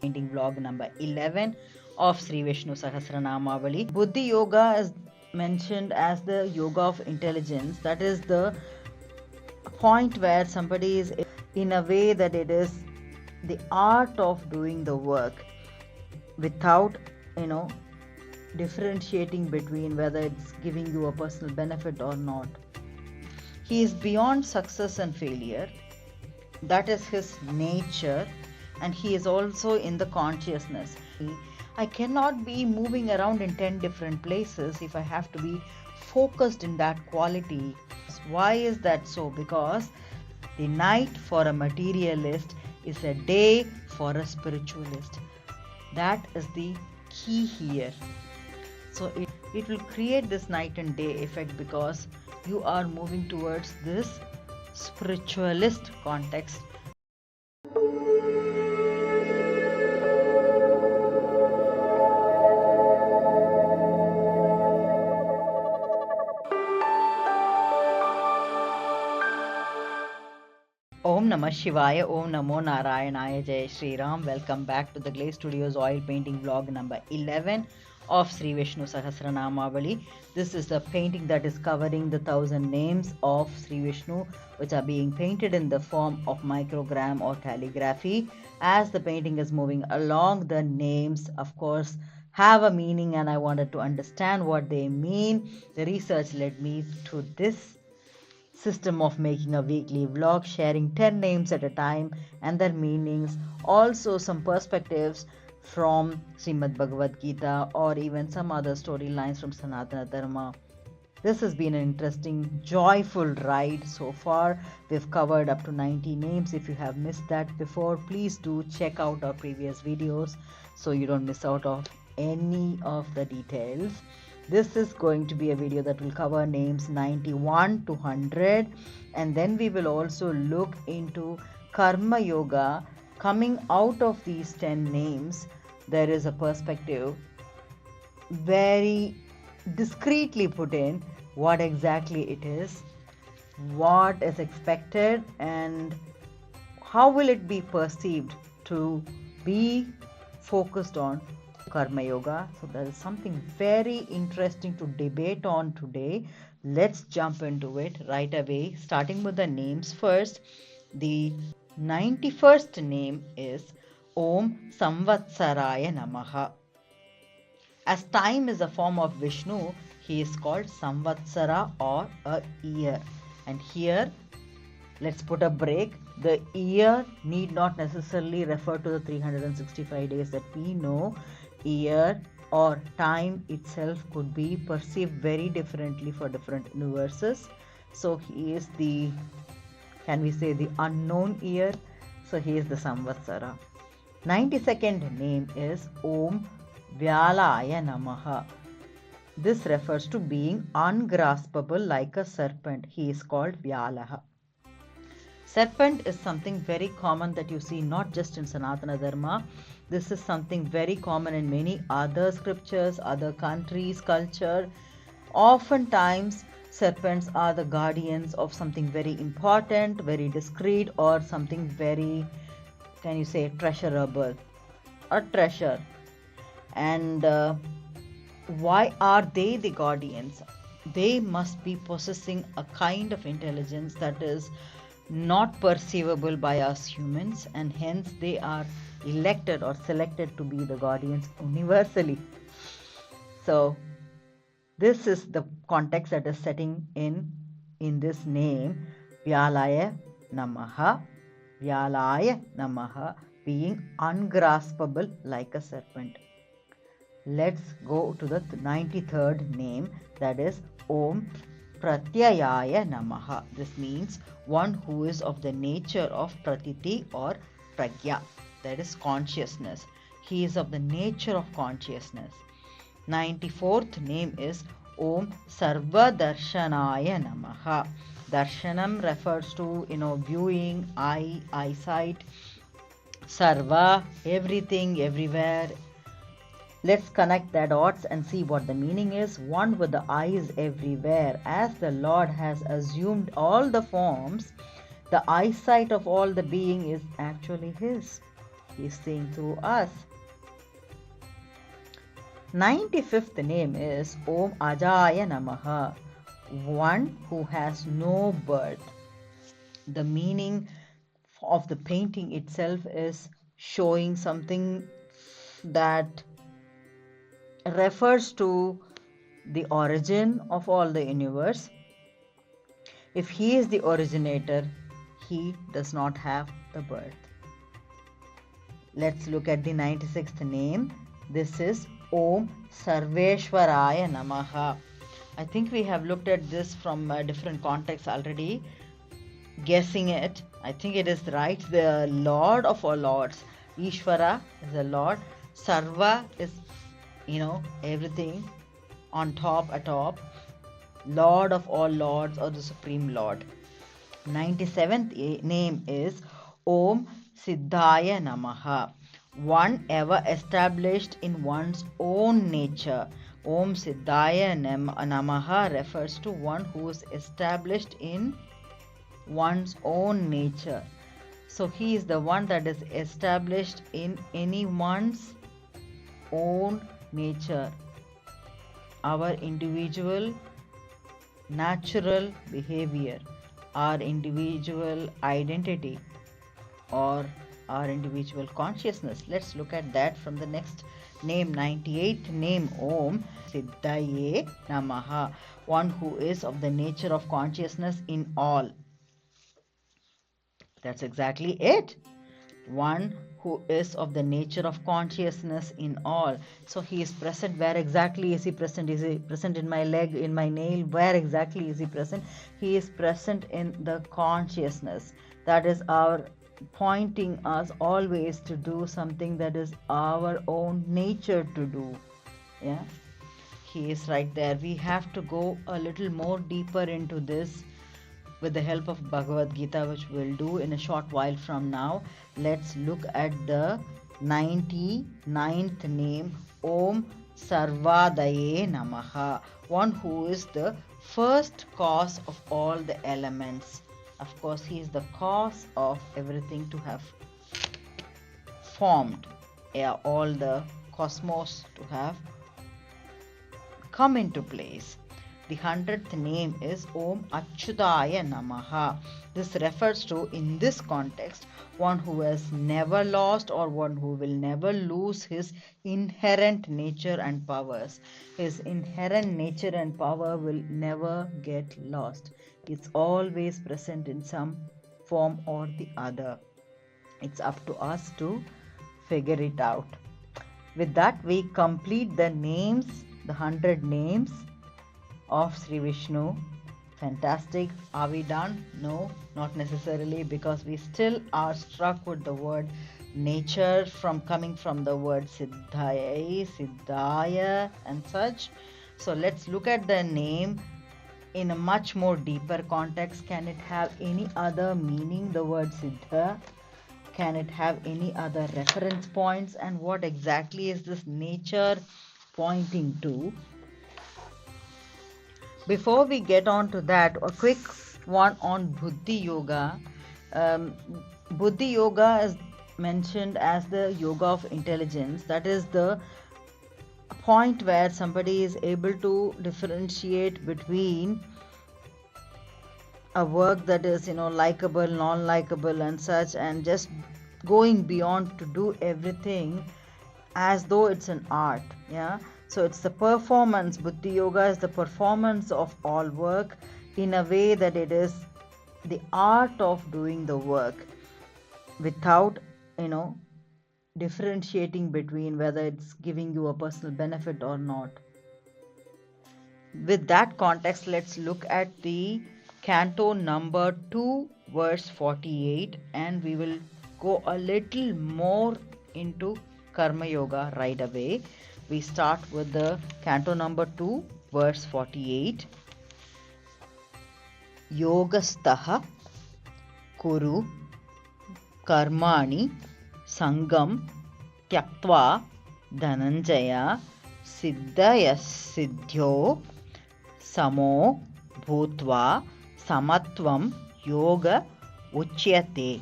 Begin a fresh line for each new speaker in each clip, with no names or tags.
painting vlog number 11 of Sri Vishnu Sahasranamavali. Buddhi Yoga is mentioned as the yoga of intelligence. That is the point where somebody is in a way that it is the art of doing the work without, differentiating between whether it's giving you a personal benefit or not. He is beyond success and failure. That is his nature, and he is also in the consciousness. I cannot be moving around in 10 different places if I have to be focused in that quality. Why is that so? Because the night for a materialist is a day for a spiritualist. That is the key here. So it will create this night and day effect because you are moving towards this spiritualist context. Om Namah Shivaya, Om Namo Narayanaya, Jai Shri Ram. Welcome back to the Clay Studios oil painting vlog number 11 of Sri Vishnu Sahasranamavali. This is the painting that is covering the 1000 names of Sri Vishnu, which are being painted in the form of microgram or calligraphy. As the painting is moving along, the names, of course, have a meaning, and I wanted to understand what they mean. The research led me to this system of making a weekly vlog, sharing 10 names at a time and their meanings, also some perspectives from Srimad Bhagavad Gita or even some other storylines from Sanatana Dharma. This has been an interesting, joyful ride so far. We've covered up to 90 names. If you have missed that before, please do check out our previous videos so you don't miss out on any of the details. This is going to be a video that will cover names 91 to 100, and then we will also look into Karma Yoga. Coming out of these 10 names, there is a perspective very discreetly put in what exactly it is, what is expected, and how will it be perceived to be focused on Karma Yoga. So there is something very interesting to debate on today. Let's jump into it right away, starting with the names first. The 91st name is Om Samvatsaraya Namaha. As time is a form of Vishnu, he is called Samvatsara or a year. And here, let's put a break. The year need not necessarily refer to the 365 days that we know. Year or time itself could be perceived very differently for different universes. So he is the, can we say, the unknown year. So he is the Samvatsara. 92nd name is Om Vyalaya Namaha. This refers to being ungraspable like a serpent. He is called Vyalaha. Serpent is something very common that you see not just in Sanatana Dharma. This is something very common in many other scriptures, other countries, culture. Oftentimes, serpents are the guardians of something very important, very discreet, or something very, can you say, treasurable, a treasure. And why are they the guardians? They must be possessing a kind of intelligence that is not perceivable by us humans, and hence they are elected or selected to be the guardians universally. So this is the context that is setting in this name, Vyalaya Namaha. Vyalaya Namaha, being ungraspable like a serpent. Let's go to the 93rd name, that is Om Pratyayaya Namaha. This means one who is of the nature of Pratiti or Pragya, that is consciousness. He is of the nature of consciousness. 94th name is Om Sarva Darshanaya Namaha. Darshanam refers to, viewing, eyesight. Sarva, everything, everywhere. Let's connect the dots and see what the meaning is. One with the eyes everywhere. As the Lord has assumed all the forms, the eyesight of all the being is actually his. He is saying through us. 95th name is Om Ajaya Namaha, one who has no birth. The meaning of the painting itself is showing something that refers to the origin of all the universe. If he is the originator, he does not have the birth. Let's look at the 96th name. This is Om Sarveshwaraya Namaha. I think we have looked at this from a different context already. Guessing it, I think it is right. The Lord of all lords. Ishvara is the Lord. Sarva is, everything on top, atop. Lord of all lords, or the Supreme Lord. 97th name is Om Siddhaya Namaha, one ever established in one's own nature. Om Siddhaya Namaha refers to one who is established in one's own nature. So he is the one that is established in anyone's own nature. Our individual natural behavior, our individual identity, or our individual consciousness. Let's look at that from the next name. 98th name, Om Siddhaye Namaha, one who is of the nature of consciousness in all. That's exactly it. One who is of the nature of consciousness in all. So he is present. Where exactly is he present? Is he present in my leg, in my nail? Where exactly is he present? He is present in the consciousness. That is our pointing us always to do something that is our own nature to do. Yeah, he is right there. We have to go a little more deeper into this with the help of Bhagavad Gita, which we'll do in a short while from now. Let's look at the 99th name, Om Sarvadaye Namaha, one who is the first cause of all the elements. Of course, he is the cause of everything to have formed, all the cosmos to have come into place. The 100th name is Om Achyutaya Namaha. This refers to, in this context, one who has never lost or one who will never lose his inherent nature and powers. His inherent nature and power will never get lost. It's always present in some form or the other. It's up to us to figure it out. With that, we complete the names, the 100 names of Sri Vishnu. Fantastic. Are we done? No, not necessarily, because we still are struck with the word nature coming from the word Siddhaya, Siddhaya and such. So let's look at the name in a much more deeper context. Can it have any other meaning, the word Siddha? Can it have any other reference points? And what exactly is this nature pointing to? Before we get on to that, a quick one on Buddhi Yoga. Buddhi Yoga is mentioned as the yoga of intelligence. That is the point where somebody is able to differentiate between a work that is, likable, non-likable and such, and just going beyond to do everything as though it's an art. Yeah. So it's the performance. Buddhi Yoga is the performance of all work in a way that it is the art of doing the work without, differentiating between whether it's giving you a personal benefit or not. With that context, let's look at the Canto number 2, verse 48, and we will go a little more into Karma Yoga right away. We start with the Canto number 2, verse 48. Yogastaha Kuru Karmani Sangam Tyaktva Dhananjaya Siddhyo Samo Bhutva Samatvam Yoga Uchyate.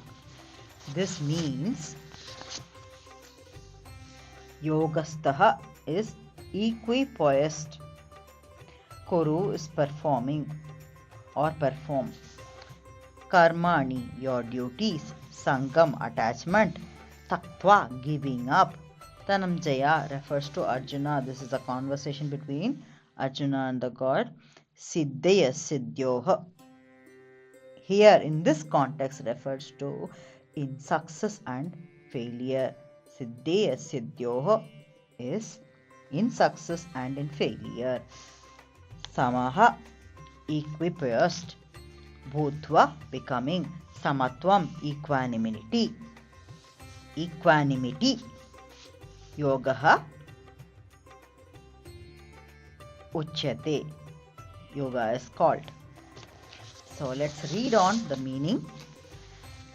This means Yogastaha is equipoised. Kuru is performing or perform. Karmani, your duties. Sangam, attachment. Taktva, giving up. Dhananjaya refers to Arjuna. This is a conversation between Arjuna and the god. Siddhaya Siddhyoha. Here in this context refers to in success and failure. Siddhaya Siddhyoha is in success and in failure. Samaha, equipoised. Bhutva, becoming. Samatvam, equanimity. Equanimity. Yogaha uchyate. Yoga is called. So let's read on the meaning.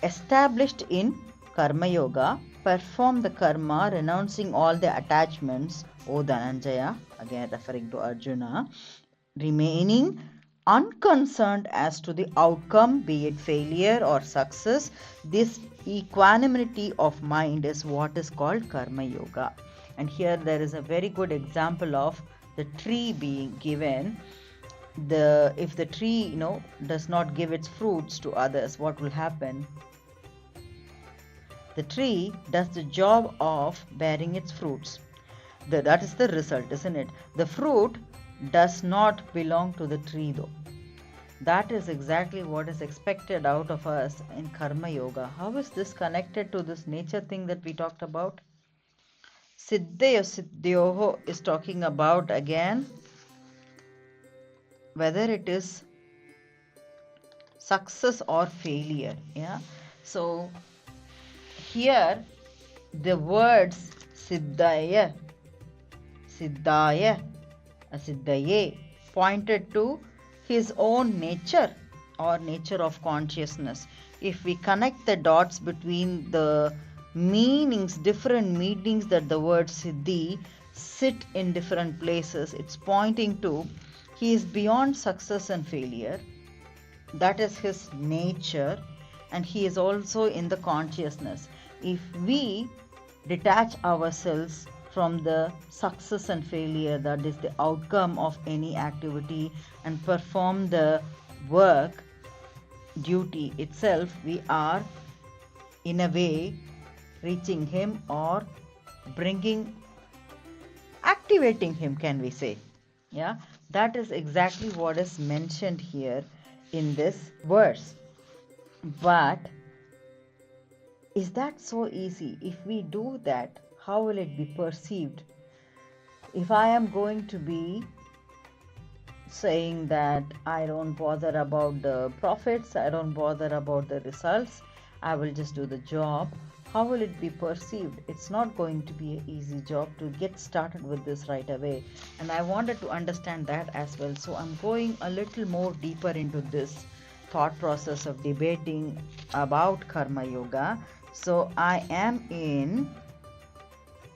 Established in Karma Yoga, perform the karma renouncing all the attachments, O Dhananjaya, again referring to Arjuna, remaining unconcerned as to the outcome, be it failure or success. This equanimity of mind is what is called Karma Yoga. And here there is a very good example of the tree being given. If the tree does not give its fruits to others, what will happen? The tree does the job of bearing its fruits. That is the result, isn't it? The fruit does not belong to the tree though. That is exactly what is expected out of us in Karma Yoga. How is this connected to this nature thing that we talked about? Siddhaya Siddhyoho is talking about again whether it is success or failure. Yeah. So here the words Siddhaya, Siddhaya, Asiddhaye pointed to his own nature or nature of consciousness. If we connect the dots between the meanings, different meanings that the word Siddhi sit in different places, it's pointing to he is beyond success and failure. That is his nature, and he is also in the consciousness. If we detach ourselves from the success and failure, that is the outcome of any activity, and perform the work, duty itself, we are in a way reaching him or activating him, can we say. Yeah, that is exactly what is mentioned here in this verse. But is that so easy? If we do that, how will it be perceived? If I am going to be saying that I don't bother about the profits, I don't bother about the results, I will just do the job, how will it be perceived? It's not going to be an easy job to get started with this right away. And I wanted to understand that as well. So I'm going a little more deeper into this thought process of debating about Karma Yoga. So I am in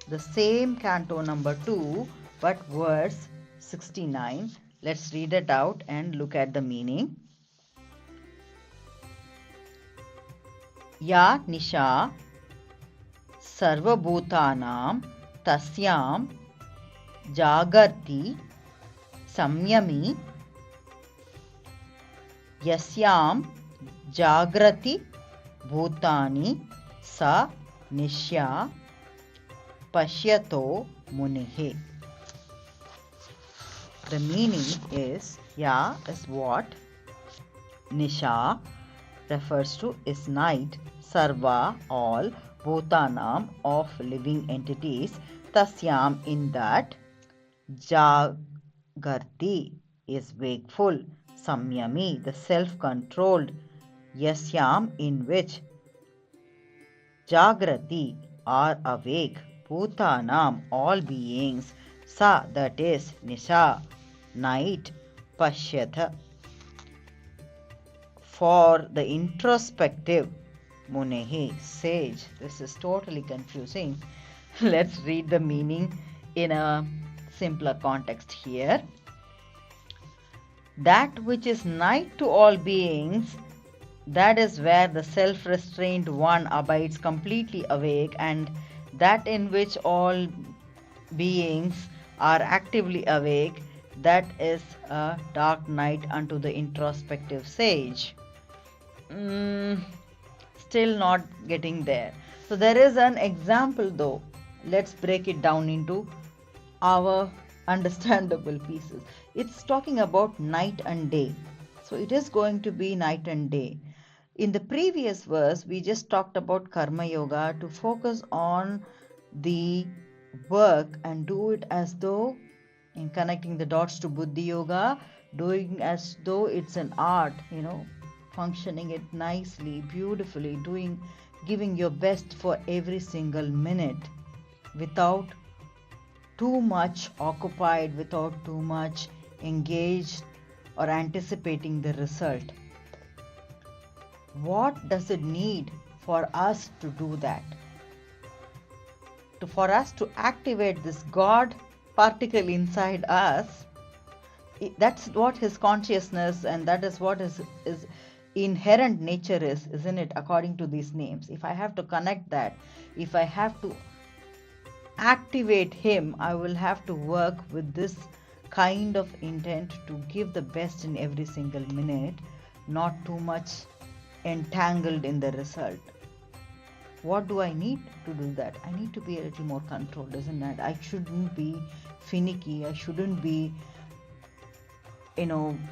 the same canto number 2, but verse 69. Let's read it out and look at the meaning. Ya Nisha Sarvabhutanam Tasyam Jagarti Samyami Yasyam Jagrati Bhutani Sa Nishya Pashyato Munihe. The meaning is, Ya is what? Nisha refers to is night. Sarva, all. Bhutanam, of living entities. Tasyam, in that. Jagarti is wakeful. Samyami, the self-controlled. Yasyam, in which. Jagrati, are awake. Bhutanam, all beings. Sa, that is Nisha, night. Pashyatha, for the introspective. Munehi, sage. This is totally confusing. Let's read the meaning in a simpler context here. That which is night to all beings, that is where the self-restrained one abides completely awake, and that in which all beings are actively awake, that is a dark night unto the introspective sage. Still not getting there. So there is an example though. Let's break it down into our understandable pieces. It's talking about night and day. So it is going to be night and day. In the previous verse, we just talked about Karma Yoga to focus on the work and do it as though, in connecting the dots to Buddhi Yoga, doing as though it's an art, functioning it nicely, beautifully, giving your best for every single minute without too much occupied, without too much engaged or anticipating the result. What does it need for us to do that? For us to activate this God particle inside us, that's what his consciousness and that is what his inherent nature is, isn't it? According to these names, if I have to connect that, if I have to activate him, I will have to work with this kind of intent to give the best in every single minute, not too much entangled in the result. What do I need to do that? I need to be a little more controlled, isn't it? I shouldn't be finicky. I shouldn't be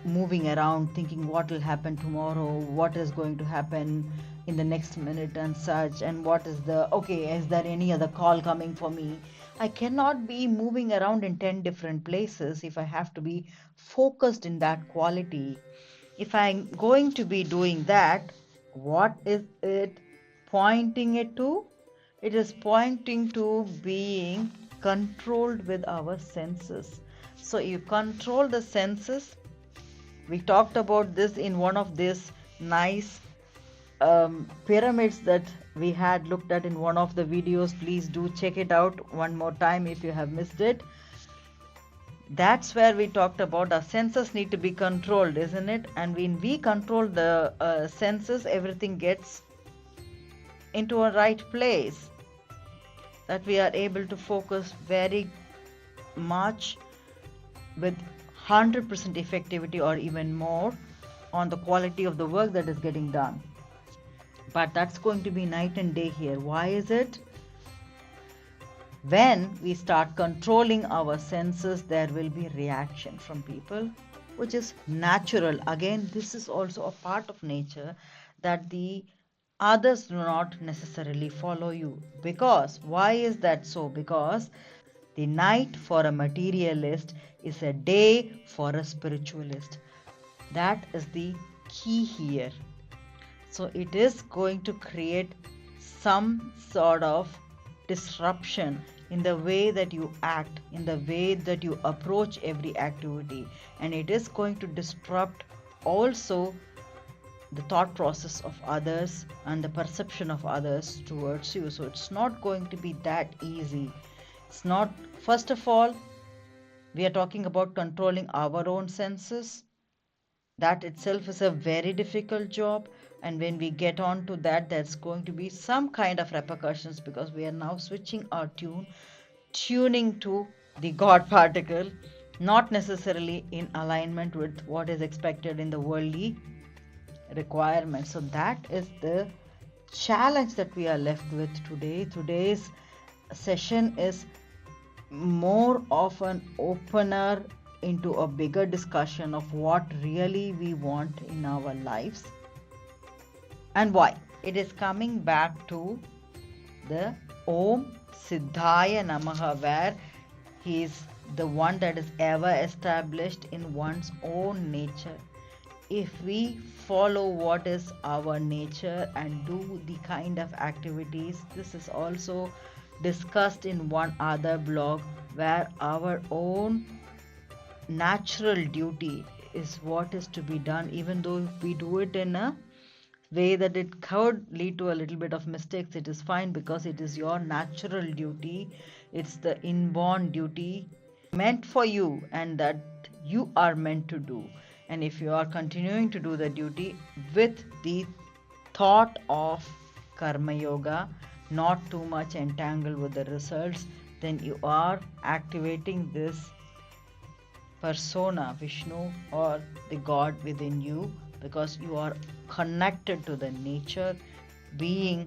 moving around thinking what will happen tomorrow, what is going to happen in the next minute and such, and is there any other call coming for me? I cannot be moving around in 10 different places if I have to be focused in that quality. If I'm going to be doing that, what is it pointing it to? It is pointing to being controlled with our senses. So you control the senses. We talked about this in one of these nice pyramids that we had looked at in one of the videos. Please do check it out one more time if you have missed it. That's where we talked about our senses need to be controlled, isn't it? And when we control the senses, everything gets into a right place, that we are able to focus very much with 100% effectivity or even more on the quality of the work that is getting done. But that's going to be night and day here. Why is it? When we start controlling our senses, there will be reaction from people, which is natural. Again, this is also a part of nature, that the others do not necessarily follow you. Because, why is that so? Because the night for a materialist is a day for a spiritualist. That is the key here. So it is going to create some sort of disruption in the way that you act, in the way that you approach every activity, and it is going to disrupt also the thought process of others and the perception of others towards you. So it's not going to be that easy. It's not, first of all, we are talking about controlling our own senses. That itself is a very difficult job, and when we get on to that, there's going to be some kind of repercussions, because we are now switching our tuning to the God particle, not necessarily in alignment with what is expected in the worldly requirements. So that is the challenge that we are left with today. Today's session is more of an opener into a bigger discussion of what really we want in our lives and why. It is coming back to the Om Siddhaya Namaha, where he is the one that is ever established in one's own nature. If we follow what is our nature and do the kind of activities, this is also discussed in one other blog, where our own natural duty is what is to be done, even though if we do it in a way that it could lead to a little bit of mistakes, it is fine, because it is your natural duty. It's the inborn duty meant for you and that you are meant to do. And if you are continuing to do the duty with the thought of karma yoga, not too much entangled with the results, then you are activating this persona, Vishnu, or the God within you, because you are connected to the nature, being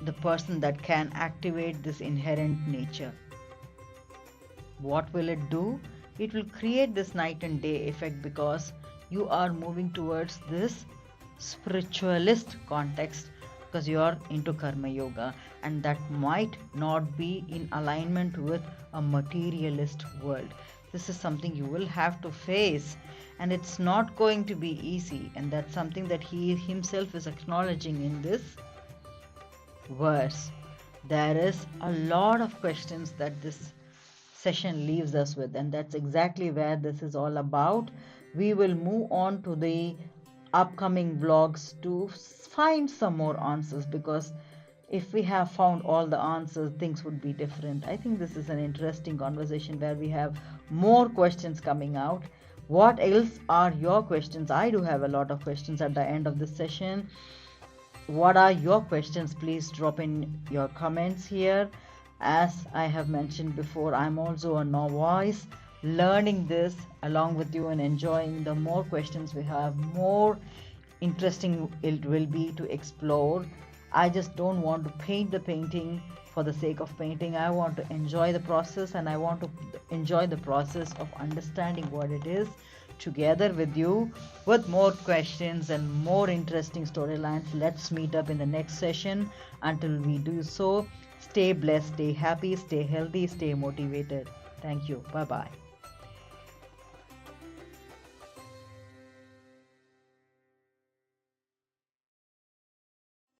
the person that can activate this inherent nature. What will it do? It will create this night and day effect, because you are moving towards this spiritualist context, because you are into karma yoga, and that might not be in alignment with a materialist world. This is something you will have to face, and it's not going to be easy, and that's something that he himself is acknowledging in this verse. There is a lot of questions that this session leaves us with, and that's exactly where this is all about. We will move on to the upcoming vlogs to find some more answers, because if we have found all the answers, things would be different. I think this is an interesting conversation where we have more questions coming out. What else are your questions? I do have a lot of questions at the end of this session. What are your questions? Please drop in your comments here. As I have mentioned before, I'm also a novice learning this along with you and enjoying. The more questions we have, more interesting it will be to explore. I just don't want to paint the painting for the sake of painting. I want to enjoy the process, and I want to enjoy the process of understanding what it is together with you, with more questions and more interesting storylines. Let's meet up in the next session. Until we do so, stay blessed, stay happy, stay healthy, stay motivated. Thank you. Bye bye.